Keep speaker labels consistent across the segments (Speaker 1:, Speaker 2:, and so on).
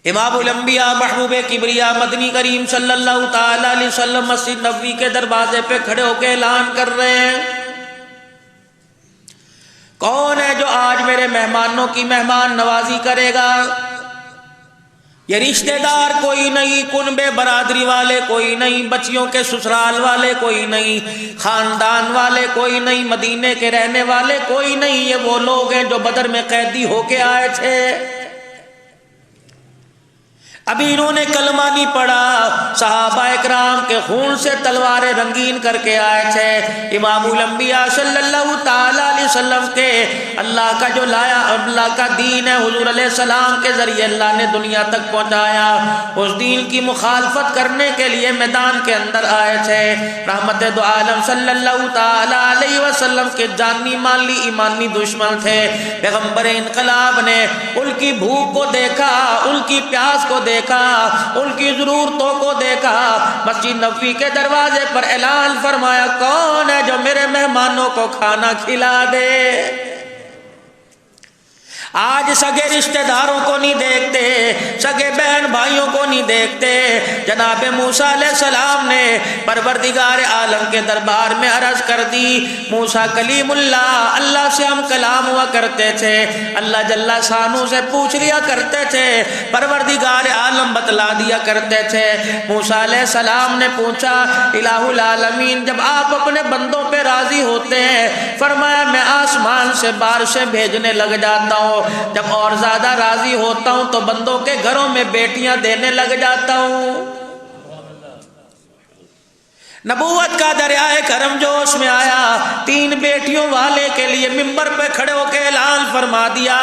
Speaker 1: امام الانبیاء محبوب کبریا مدنی کریم صلی اللہ تعالی علیہ وسلم مسجد نبوی کے دروازے پہ کھڑے ہو کے اعلان کر رہے ہیں، کون ہے جو آج میرے مہمانوں کی مہمان نوازی کرے گا؟ یہ رشتہ دار کوئی نہیں، کنبے برادری والے کوئی نہیں، بچیوں کے سسرال والے کوئی نہیں، خاندان والے کوئی نہیں، مدینے کے رہنے والے کوئی نہیں، یہ وہ لوگ ہیں جو بدر میں قیدی ہو کے آئے تھے، ابھی انہوں نے کلمہ نہیں پڑھا، صحابہ اکرام کے خون سے تلواریں رنگین کر کے آئے تھے، امام الانبیاء صلی اللہ تعالی علیہ وسلم کے اللہ کا جو لایا اللہ کا دین ہے، حضور علیہ السلام کے ذریعے اللہ نے دنیا تک پہنچایا، اس دین کی مخالفت کرنے کے لیے میدان کے اندر آئے تھے، رحمت دو عالم صلی اللہ تعالی علیہ وسلم کے جانی مالی ایمانی دشمن تھے، پیغمبر انقلاب نے ان کی بھوک کو دیکھا، ان کی پیاس کو دیکھا، ان کی ضرورتوں کو دیکھا، مسجد نبوی کے دروازے پر اعلان فرمایا، کون ہے جو میرے مہمانوں کو کھانا کھلا دے؟ آج سگے رشتہ داروں کو نہیں دیکھتے، سگے بہن بھائیوں کو نہیں دیکھتے، جناب موسیٰ علیہ السلام نے پروردگار عالم کے دربار میں عرض کر دی، موسیٰ کلیم اللہ، اللہ سے ہم کلام ہوا کرتے تھے، اللہ جل شانہ سے پوچھ لیا کرتے تھے، پروردگار عالم بتلا دیا کرتے تھے۔ موسیٰ علیہ السلام نے پوچھا، الہ العالمین جب آپ اپنے بندوں پہ راضی ہوتے ہیں، فرمایا میں آسمان سے بارشیں بھیجنے لگ جاتا ہوں، جب اور زیادہ راضی ہوتا ہوں تو بندوں کے گھروں میں بیٹیاں دینے لگ جاتا ہوں۔ نبوت کا دریائے کرم جوش میں آیا، 3 بیٹیوں والے کے لیے ممبر پہ کھڑے ہو کے اعلان فرما دیا،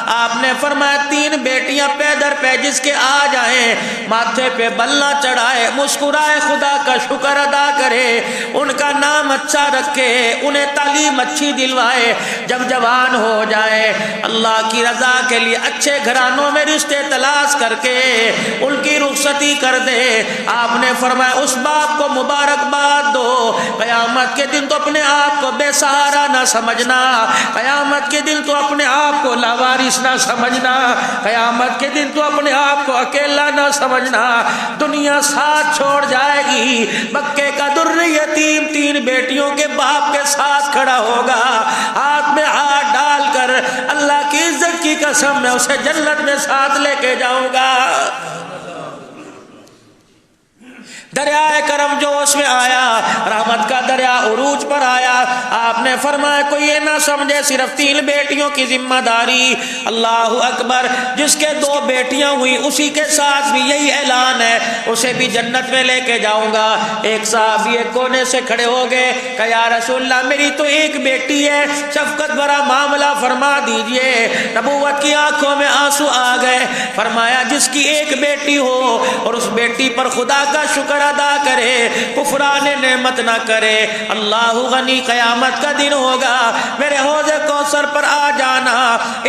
Speaker 1: آپ نے فرمایا 3 بیٹیاں پے در پہ جس کے آ جائیں، ماتھے پہ بلنا چڑھائے، مسکرائے، خدا کا شکر ادا کرے، ان کا نام اچھا رکھے، انہیں تعلیم اچھی دلوائے، جب جوان ہو جائے اللہ کی رضا کے لیے اچھے گھرانوں میں رشتے تلاش کر کے ان کی رخصتی کر دے۔ آپ نے فرمایا اس باپ کو مبارکباد دو، قیامت کے دن تو اپنے آپ کو بے سہارا نہ سمجھنا، قیامت کے دن تو اپنے آپ کو لاوارث نہ سمجھنا، قیامت کے دن تو اپنے آپ کو اکیلا نہ سمجھنا، دنیا ساتھ چھوڑ جائے گی، مکے کا در یتیم 3 بیٹیوں کے باپ کے ساتھ کھڑا ہوگا، ہاتھ میں ہاتھ ڈال کر اللہ کی عزت کی قسم میں اسے جنت میں ساتھ لے کے جاؤں گا۔ دریائے کرم جوش میں آیا، رحمت کا دریا عروج پر آیا، آپ نے فرمایا کوئی یہ نہ سمجھے صرف 3 بیٹیوں کی ذمہ داری، اللہ اکبر، جس کے 2 بیٹیاں ہوئی اسی کے ساتھ بھی یہی اعلان ہے، اسے بھی جنت میں لے کے جاؤں گا۔ ایک صحابی ایک کونے سے کھڑے ہو گئے کہ یا رسول اللہ میری تو 1 بیٹی ہے، شفقت بھرا معاملہ فرما دیجئے۔ نبوت کی آنکھوں میں آنسو آ گئے، فرمایا جس کی 1 بیٹی ہو اور اس بیٹی پر خدا کا شکر ادا کرے، کفران نعمت نہ کرے، اللہ غنی، قیامت کا دن ہوگا، میرے حوض کوثر پر آ جانا،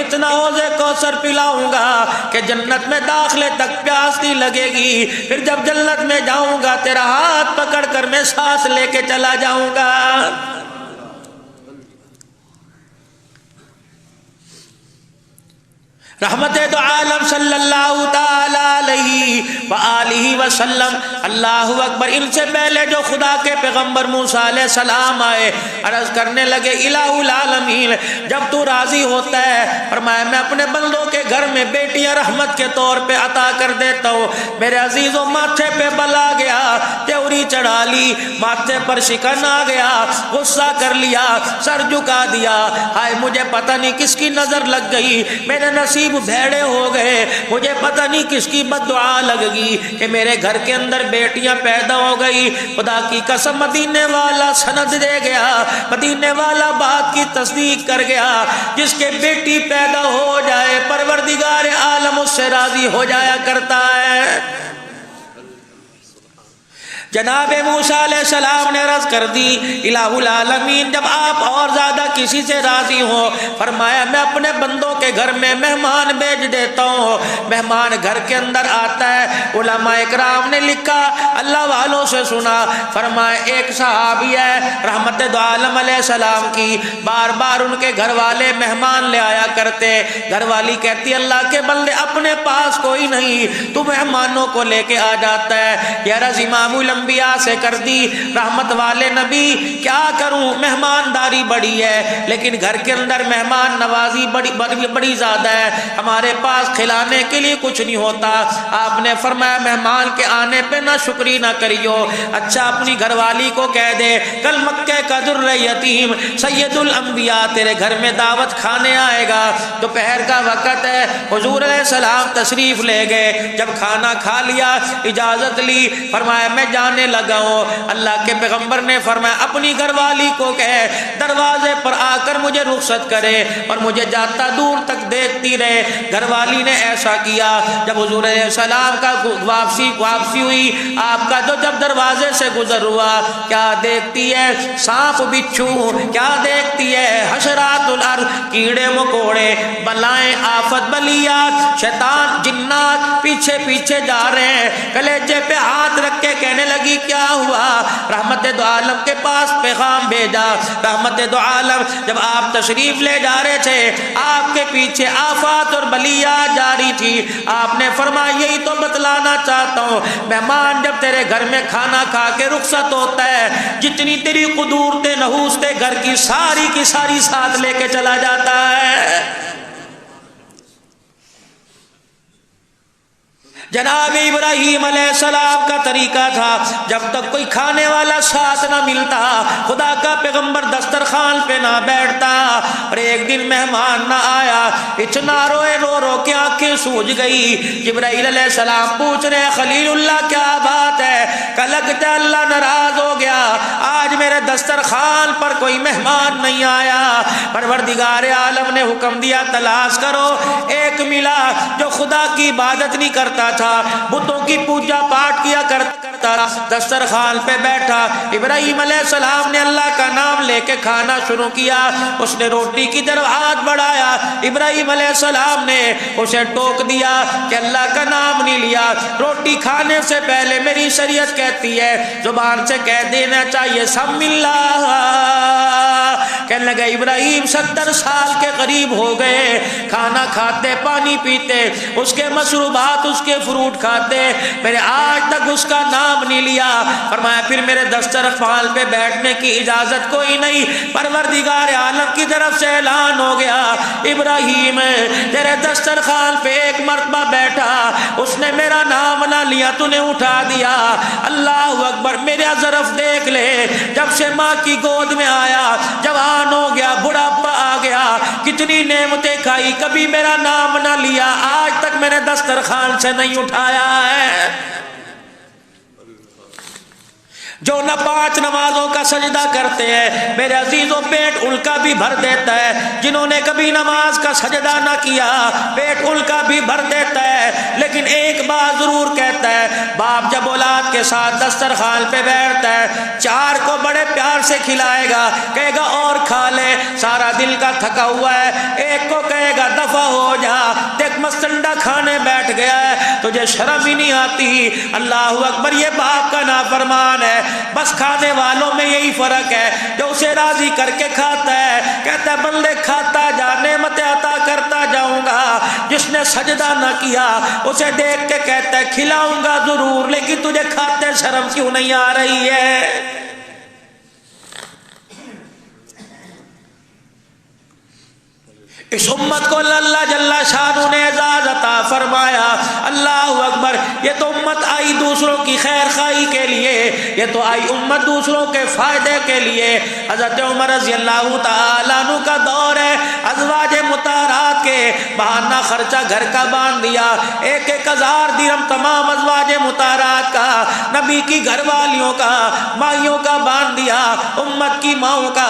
Speaker 1: اتنا حوض کوثر پلاؤں گا کہ جنت میں داخلے تک پیاس نہیں لگے گی، پھر جب جنت میں جاؤں گا تیرا ہاتھ پکڑ کر میں سانس لے کے چلا جاؤں گا۔ رحمت دو عالم صلی اللہ تعالی علیہ وآلہ وسلم، اللہ اکبر۔ ان سے پہلے جو خدا کے پیغمبر موسیٰ علیہ السلام آئے، عرض کرنے لگے الہ العالمین جب تو راضی ہوتا ہے فرمایا میں اپنے بندوں کے گھر میں بیٹیاں رحمت کے طور پہ عطا کر دیتا ہوں۔ میرے عزیزوں ماتھے پہ بل آ گیا، تیوری چڑھا لی، ماتھے پر شکن آ گیا، غصہ کر لیا، سر جھکا دیا، ہائے مجھے پتہ نہیں کس کی نظر لگ گئی، میرے نصیب بھیڑے ہو گئے، مجھے پتہ نہیں کس کی بد دعا لگ گئی کہ میرے گھر کے اندر بیٹیاں پیدا ہو گئی۔ خدا کی قسم مدینے والا سند دے گیا، مدینے والا بات کی تصدیق کر گیا، جس کے بیٹی پیدا ہو جائے پروردگار عالم اس سے راضی ہو جایا کرتا ہے۔ جناب موسیٰ علیہ السلام نے عرض کر دی الہ العالمین جب آپ اور زیادہ کسی سے راضی ہوں، فرمایا میں اپنے بندوں کے گھر میں مہمان بھیج دیتا ہوں۔ مہمان گھر کے اندر آتا ہے، علماء اکرام نے لکھا، اللہ والوں سے سنا، فرمایا ایک صحابی ہے رحمت دو عالم علیہ السلام کی، بار بار ان کے گھر والے مہمان لے آیا کرتے، گھر والی کہتی اللہ کے بندے اپنے پاس کوئی نہیں تو مہمانوں کو لے کے آ جاتا ہے۔ یہ عرض امام الانبیاء سے کر دی، رحمت والے نبی کیا کروں، مہمانداری بڑی ہے لیکن گھر کے اندر مہمان نوازی بڑی زیادہ ہے، ہمارے پاس کھلانے کے لیے کچھ نہیں ہوتا۔ آپ نے فرمایا مہمان کے آنے پہ نہ شکری نہ کریو، اچھا اپنی گھر والی کو کہہ دے کل مکہ کا در یتیم سید الانبیاء تیرے گھر میں دعوت کھانے آئے گا۔ دوپہر کا وقت ہے، حضور علیہ السلام تشریف لے گئے، جب کھانا کھا لیا اجازت لی، فرمایا میں جانے لگا ہوں۔ اللہ کے پیغمبر نے فرمایا اپنی گھر والی کو کہے دروازے پر آ کر مجھے رخصت کرے اور مجھے جاتا دور تک دیکھتی رہے۔ گھر والی نے ایسا کیا، جب حضور علیہ السلام کا واپسی ہوئی، آپ کا جب دروازے سے گزر ہوا، کیا دیکھتی ہے؟ سانپ بچھو، کیا دیکھتی ہے؟ حشرات الارض، کیڑے مکوڑے، بلائیں آفت بلیات، شیطان جنات پیچھے پیچھے جا رہے ہیں۔ کلیجے پہ ہاتھ رکھ کے کہنے لگی کیا ہوا؟ رحمت دو عالم کے پاس پیغام بھیجا، رحمت دو عالم جب آپ تشریف لے جا رہے تھے آپ کے پیچھے آفات اور بلیات جاری تھی، آپ نے فرمایا یہی تو بتلانا چاہتا ہوں، مہمان جب تیرے گھر میں کھانا کھا کے رخصت ہوتا ہے جتنی تیری قدورتیں نحوستیں گھر کی ساری ساتھ لے کے چلا جاتا ہے۔ جناب ابراہیم علیہ السلام کا طریقہ تھا، جب تک کوئی کھانے والا ساتھ نہ ملتا خدا کا پیغمبر دسترخوان پہ نہ بیٹھتا، اور ایک دن مہمان نہ آیا، اتنا روئے رو کے آنکھیں سوج گئی۔ جبرائیل علیہ السلام پوچھ رہے خلیل اللہ کیا بات ہے؟ کہ لگتا اللہ ناراض ہو گیا، آج میرے دسترخوان پر کوئی مہمان نہیں آیا۔ پروردگار عالم نے حکم دیا تلاش کرو، ایک ملا جو خدا کی عبادت نہیں کرتا تھا، بتوں کی پوجا پاٹ کیا کرتا، دسترخوان پہ بیٹھا، ابراہیم علیہ السلام نے اللہ کا نام لے کے کھانا شروع کیا، اس نے روٹی کی طرف ہاتھ بڑھایا، ابراہیم علیہ السلام نے اسے ٹوک دیا کہ اللہ کا نام نہیں لیا، روٹی کھانے سے پہلے میری شریعت کہتی ہے زبان سے کہہ دینا چاہیے سم اللہ۔ کہنے لگا ابراہیم 70 سال کے قریب ہو گئے، کھانا کھاتے پانی پیتے، اس کے مشروبات اس کے فروٹ کھاتے، میں نے آج تک اس کا نام نہیں لیا۔ فرمایا پھر میرے دسترخوان پہ بیٹھنے کی اجازت کوئی نہیں۔ پروردگار عالم کی طرف سے اعلان ہو گیا ابراہیم تیرے دسترخوان پہ ایک مرتبہ بیٹھا، اس نے میرا نام نہ لیا، تو نے اٹھا دیا۔ اللہ اکبر، میرا ظرف دیکھ لے، جب سے ماں کی گود میں آیا جوان ہو گیا، بڑھاپا آ گیا، کتنی نعمتیں کھائی، کبھی میرا نام نہ لیا، آج تک میں نے دسترخوان سے نہیں اٹھایا ہے۔ جو نہ 5 نمازوں کا سجدہ کرتے ہیں میرے عزیزوں پیٹ ان کا بھی بھر دیتا ہے، جنہوں نے کبھی نماز کا سجدہ نہ کیا پیٹ ان کا بھی بھر دیتا ہے، لیکن ایک بات ضرور کہتا ہے، باپ جب اولاد کے ساتھ دسترخوان پہ بیٹھتا ہے 4 کو بڑے پیار سے کھلائے گا، کہے گا اور کھا لے، سارا دل کا تھکا ہوا ہے، ایک کو کہے گا دفع ہو جا، دیکھ مستنڈا کھانے بیٹھ گیا ہے، تجھے شرم ہی نہیں آتی۔ اللہ اکبر، یہ باپ کا نافرمان ہے۔ بس کھانے والوں میں یہی فرق ہے، جو اسے راضی کر کے کھاتا ہے کہتا ہے بندے کھاتا جا، نعمتیں عطا کرتا جاؤں گا۔ جس نے سجدہ نہ کیا اسے دیکھ کے کہتا ہے کھلاؤں گا ضرور، لیکن تجھے کھاتے شرم کیوں نہیں آ رہی ہے؟ اس امت کو اللہ جل شانہ نے اعزاز عطا فرمایا۔ اللہ اکبر، یہ تو امت آئی دوسروں کی خیر خواہی کے لیے، یہ تو آئی امت دوسروں کے فائدے کے لیے۔ حضرت عمر رضی اللہ تعالیٰ عنہ کا دور ہے، ازواج مطہرات کے بہانہ خرچہ گھر کا باندھ دیا، 1,000 درہم تمام ازواج مطہرات کا، نبی کی گھر والیوں کا، مائیوں کا باندھ دیا، امت کی ماؤں کا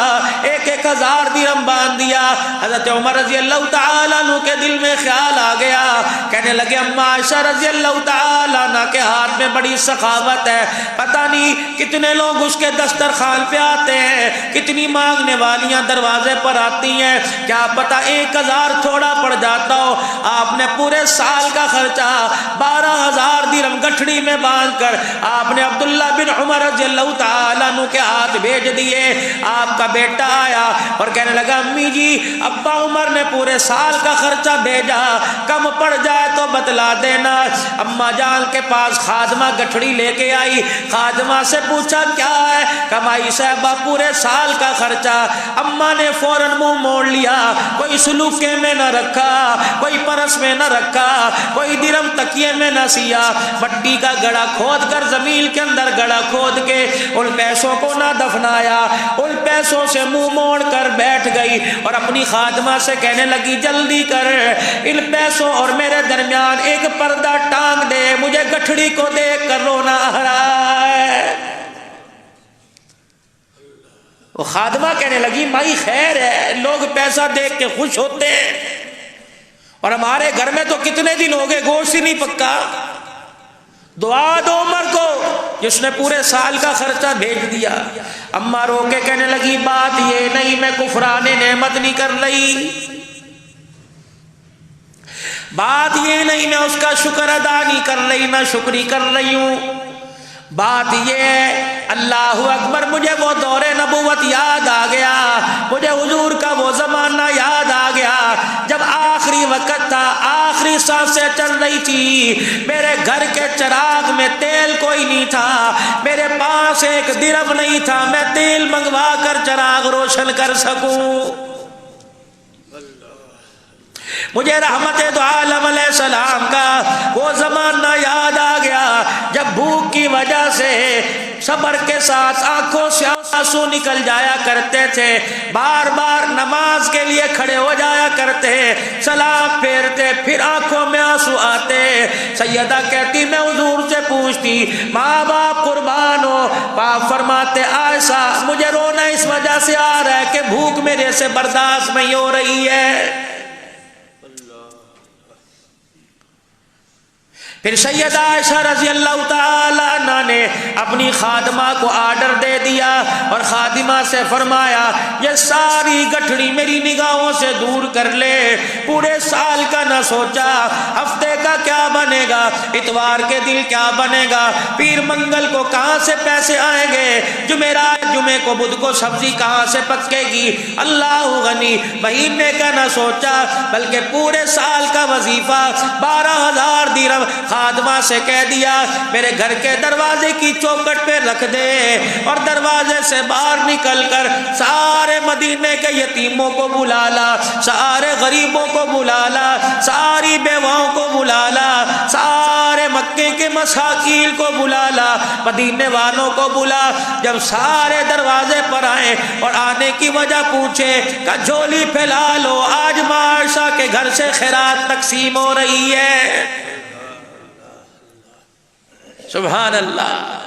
Speaker 1: 1,000 درہم باندھ دیا۔ حضرت عمر رضی اللہ تعالیٰ عنہ کے دل میں خیال آ گیا، کہنے لگے اما عائشہ رضی اللہ تعالیٰ تعالیٰ عنہ کے ہاتھ میں بڑی سخاوت ہے، پتہ نہیں کتنے لوگ اس کے دسترخوان پہ آتے ہیں، کتنی مانگنے والیاں دروازے پر آتی ہیں، کیا پتہ 1000 تھوڑا پڑ جاتا ہو، آپ نے پورے سال کا خرچہ 12,000 درہم گٹھڑی میں باندھ کر آپ نے عبداللہ بن عمر رضی اللہ تعالیٰ عنہ کے ہاتھ بھیج دیے۔ آپ کا بیٹا آیا اور کہنے لگا امی جی ابا عمر نے پورے سال کا خرچہ بھیجا، کم پڑ جائے تو بتلا دینا۔ اما جان کے پاس خادمہ گٹھڑی لے کے آئی، خادمہ سے پوچھا کیا ہے، کمائی صاحبہ پورے سال کا خرچہ۔ اما نے فوراً منہ موڑ لیا، کوئی سلوکے میں نہ رکھا، کوئی پرس میں نہ رکھا، کوئی درم تکیے میں نہ سیا، مٹی کا گڑھا کھود کر زمین کے اندر گڑھا کھود کے ان پیسوں کو نہ دفنایا، ان پیسوں سے منہ موڑ کر بیٹھ گئی اور اپنی خادمہ سے کہنے لگی جلدی کر، ان پیسوں اور میرے درمیان ایک پردہ ٹانگ دے، مجھے گٹھڑی کو دیکھ کر رونا آ رہا ہے۔ وہ خادمہ کہنے لگی مائی خیر ہے، لوگ پیسہ دیکھ کے خوش ہوتے ہیں اور ہمارے گھر میں تو کتنے دن ہو گئے گوشت ہی نہیں پکا، دعا دو عمر کو جس نے پورے سال کا خرچہ بھیج دیا۔ اما رو کے کہنے لگی بات یہ نہیں میں کفران نعمت نہیں کر رہی، بات یہ نہیں میں اس کا شکر ادا نہیں کر رہی، نہ شکری کر رہی ہوں، بات یہ ہے اللہ اکبر مجھے وہ دور نبوت یاد آ گیا، مجھے حضور کا وہ زمانہ یاد آ گیا جب آخری وقت تھا، آخری سانسیں چل رہی تھی، میرے گھر کے چراغ میں تیل کوئی نہیں تھا، میرے پاس ایک درہم نہیں تھا میں تیل منگوا کر چراغ روشن کر سکوں۔ مجھے رحمت دو عالم علیہ السلام کا وہ زمانہ یاد آ گیا جب بھوک کی وجہ سے صبر کے ساتھ آنکھوں سے آنسو نکل جایا کرتے تھے، بار بار نماز کے لیے کھڑے ہو جایا کرتے، سلام پھیرتے پھر آنکھوں میں آنسو آتے، سیدہ کہتی میں حضور سے پوچھتی ماں باپ قربان ہو، باپ فرماتے عائشہ مجھے رونا اس وجہ سے آ رہا ہے کہ بھوک میرے سے برداشت نہیں ہو رہی ہے۔ پھر سیدہ عائشہ رضی اللہ تعالی عنہ نے اپنی خادمہ کو آرڈر دے دیا اور خادمہ سے فرمایا یہ ساری گٹھڑی میری نگاہوں سے دور کر لے، پورے سال کا نہ سوچا ہفتے کا کیا بنے گا، اتوار کے دن کیا بنے گا، پیر منگل کو کہاں سے پیسے آئیں گے، جمعرات جمعے کو بدھ کو سبزی کہاں سے پکے گی، اللہ غنی، مہینے کا نہ سوچا بلکہ پورے سال کا وظیفہ 12,000 درہم خادمہ سے کہہ دیا میرے گھر کے دروازے کی چوکٹ پہ رکھ دے، اور دروازے سے باہر نکل کر سارے مدینے کے یتیموں کو بلا لا، سارے غریبوں کو بلا لا، ساری بیواؤں کو بلا لا، سارے مکے کے مساکین کو بلا لا، مدینے والوں کو بلا۔ جب سارے دروازے پر آئے اور آنے کی وجہ پوچھے کہ جھولی پھیلا لو آج معاشہ کے گھر سے خیرات تقسیم ہو رہی ہے۔ سبحان اللہ،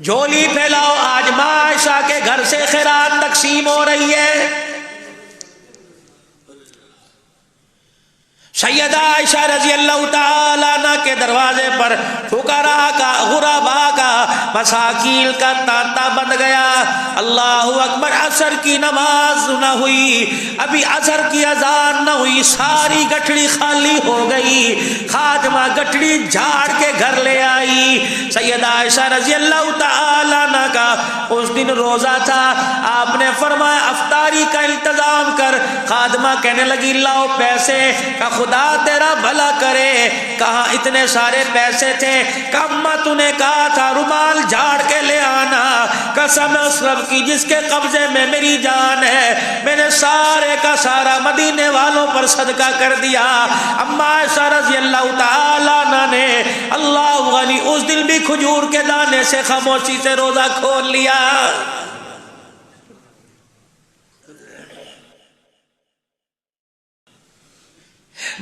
Speaker 1: جھولی پھیلاؤ آج معاشہ کے گھر سے خیرات تقسیم ہو رہی ہے۔ سیدہ عائشہ رضی اللہ تعالیٰ عنہ کے دروازے پر فقراء کا، غرباء کا، مساکین کا تانتا بند گیا۔ اللہ اکبر، عصر کی نماز نہ ہوئی، ابھی عصر کی اذان نہ ہوئی، ساری گٹھڑی خالی ہو گئی، خادمہ گٹھڑی جھاڑ کے گھر لے آئی۔ سیدہ عائشہ رضی اللہ تعالیٰ عنہ کا اس دن روزہ تھا، آپ نے فرمایا افطاری کا انتظام کر۔ خادمہ کہنے لگی لاؤ پیسے، کہ خدا تیرا بھلا کرے، کہاں اتنے سارے پیسے تھے، کہ اماں تو نے کہا تھا رومال جھاڑ کے لے آنا، قسم اس رب کی جس کے قبضے میں میری جان ہے، میں نے سارے کا سارا مدینے والوں پر صدقہ کر دیا۔ اماں عائشہ رضی اللہ تعالیٰ عنہ نے اللہ غنی اس دن بھی کھجور کے دانے سے خاموشی سے روزہ کھول لیا۔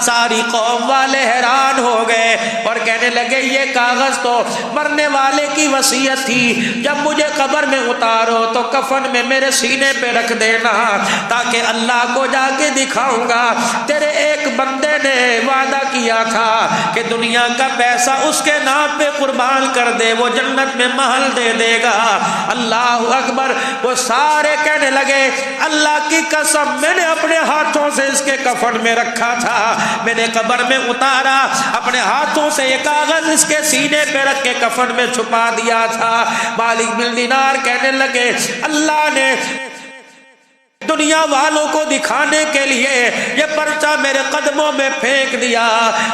Speaker 1: ساری قوم والے حیران ہو گئے اور کہنے لگے یہ کاغذ تو مرنے والے کی وصیت تھی، جب مجھے قبر میں اتارو تو کفن میں میرے سینے پہ رکھ دینا تاکہ اللہ کو جا کے دکھاؤں گا تیرے ایک بندے نے وعدہ کیا تھا کہ دنیا کا پیسہ اس کے نام پہ قربان کر دے وہ جنت میں محل دے دے گا۔ اللہ اکبر۔ وہ سارے کہنے لگے اللہ کی قسم میں نے اپنے ہاتھوں سے اس کے کفن میں رکھا تھا، میں نے قبر میں اتارا، اپنے ہاتھوں سے یہ کاغذ اس کے سینے پہ رکھ کے کفن میں چھپا دیا تھا۔ مالک بن دینار کہنے لگے اللہ نے دنیا والوں کو دکھانے کے لیے یہ پرچہ میرے قدموں میں پھینک دیا،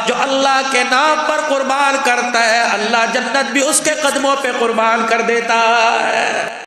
Speaker 1: جو اللہ کے نام پر قربان کرتا ہے اللہ جنت بھی اس کے قدموں پہ قربان کر دیتا ہے۔